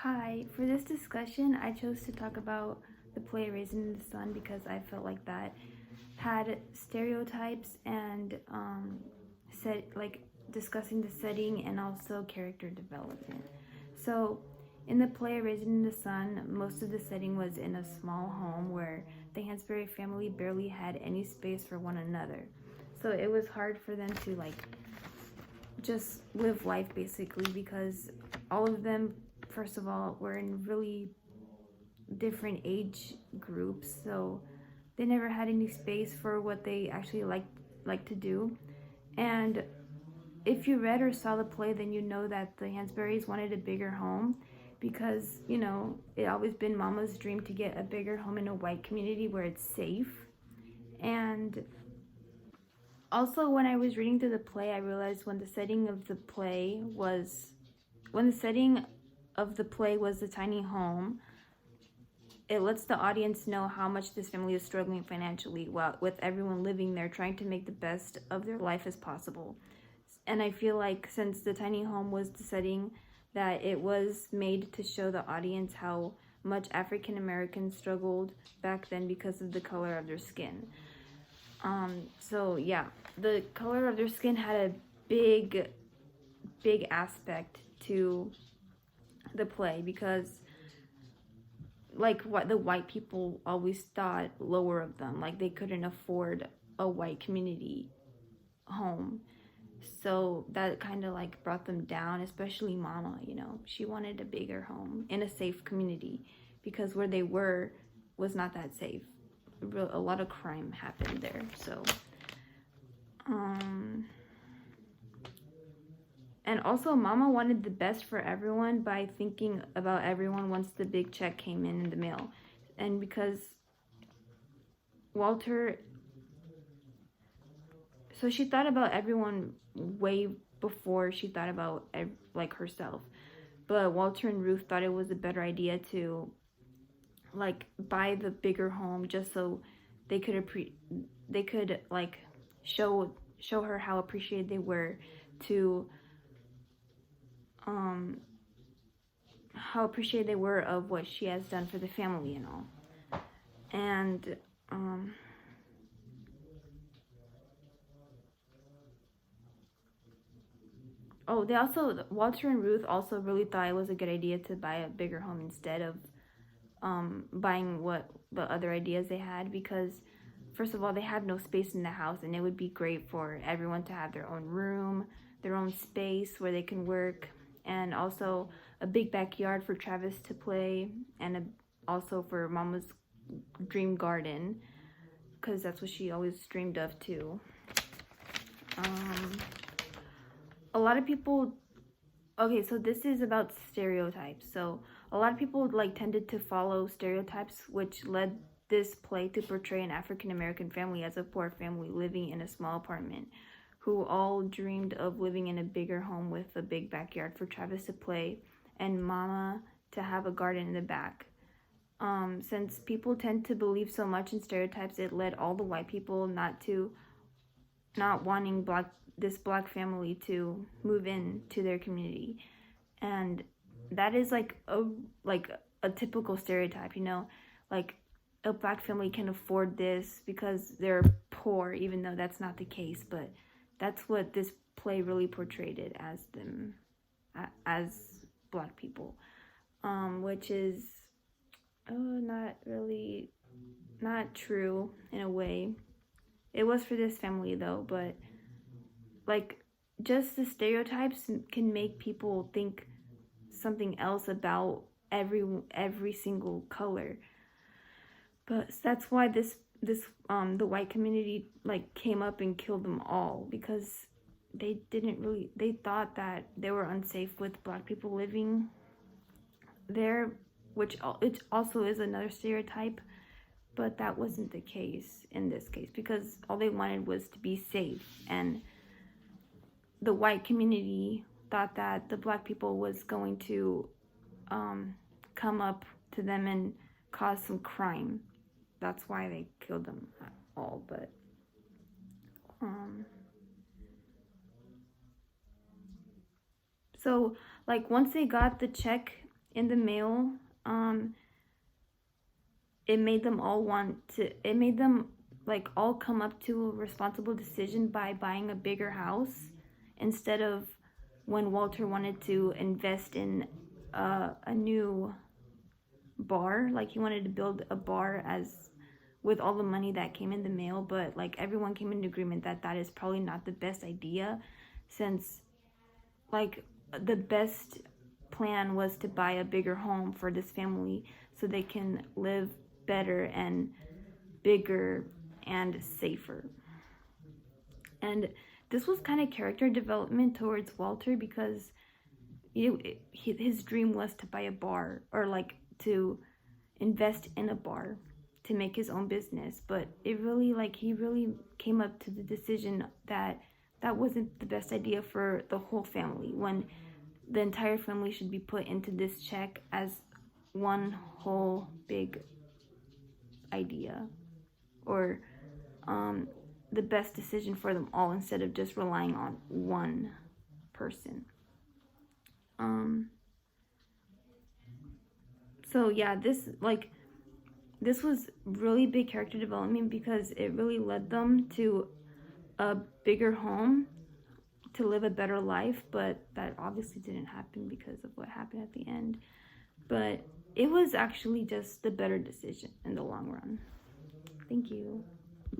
Hi, for this discussion, I chose to talk about the play Raisin in the Sun because I felt like that had stereotypes and set like discussing the setting and also character development. So, in the play Raisin in the Sun, most of the setting was in a small home where the Hansberry family barely had any space for one another. So it was hard for them to just live life basically because all of them, first of all, were in really different age groups, so they never had any space for what they actually like to do. And if you read or saw the play, then you know that the Hansberries wanted a bigger home because it always been Mama's dream to get a bigger home in a white community where it's safe. And also, when I was reading through the play, I realized when the setting of the play was the tiny home, it lets the audience know how much this family is struggling financially, while with everyone living there trying to make the best of their life as possible. And I feel like since the tiny home was the setting, that it was made to show the audience how much African Americans struggled back then because of the color of their skin. So yeah, the color of their skin had a big aspect to the play because like what the white people always thought lower of them, like they couldn't afford a white community home. So that kind of like brought them down, especially Mama. She wanted a bigger home in a safe community because where they were was not that safe. A lot of crime happened there. So and also Mama wanted the best for everyone by thinking about everyone once the big check came in the mail. And because Walter, so she thought about everyone way before she thought about like herself. But Walter and Ruth thought it was a better idea to like buy the bigger home just so they could like show her how appreciated they were to how appreciated they were of what she has done for the family and all. And they also, Walter and Ruth also really thought it was a good idea to buy a bigger home instead of buying what the other ideas they had, because first of all, they have no space in the house, and it would be great for everyone to have their own room, their own space where they can work, and also a big backyard for Travis to play, and also for Mama's dream garden, because that's what she always dreamed of too. A lot of people, okay, so this is about stereotypes. So a lot of people tended to follow stereotypes, which led this play to portray an African American family as a poor family living in a small apartment, who all dreamed of living in a bigger home with a big backyard for Travis to play and Mama to have a garden in the back. Since people tend to believe so much in stereotypes, it led all the white people not wanting this black family to move in to their community. And that is like a typical stereotype, like a black family can afford this because they're poor, even though that's not the case. But that's what this play really portrayed it as, them as black people, which is not true in a way. It was for this family though, but just the stereotypes can make people think something else about every single color. But that's why the white community came up and killed them all, because they thought that they were unsafe with black people living there, which it also is another stereotype. But that wasn't the case in this case, because all they wanted was to be safe, and the white community thought that the black people was going to come up to them and cause some crime. That's why they killed them all. But so once they got the check in the mail, it made them like all come up to a responsible decision by buying a bigger house instead of when Walter wanted to invest in a new bar. Like he wanted to build a bar as with all the money that came in the mail, but like everyone came into agreement that that is probably not the best idea, since like the best plan was to buy a bigger home for this family so they can live better and bigger and safer. And this was kind of character development towards Walter, because his dream was to buy a bar, or like to invest in a bar to make his own business. But it really, like, he really came up to the decision that that wasn't the best idea for the whole family, when the entire family should be put into this check as one whole big idea, or the best decision for them all, instead of just relying on one person. So yeah, this was really big character development, because it really led them to a bigger home to live a better life, but that obviously didn't happen because of what happened at the end. But it was actually just the better decision in the long run. Thank you.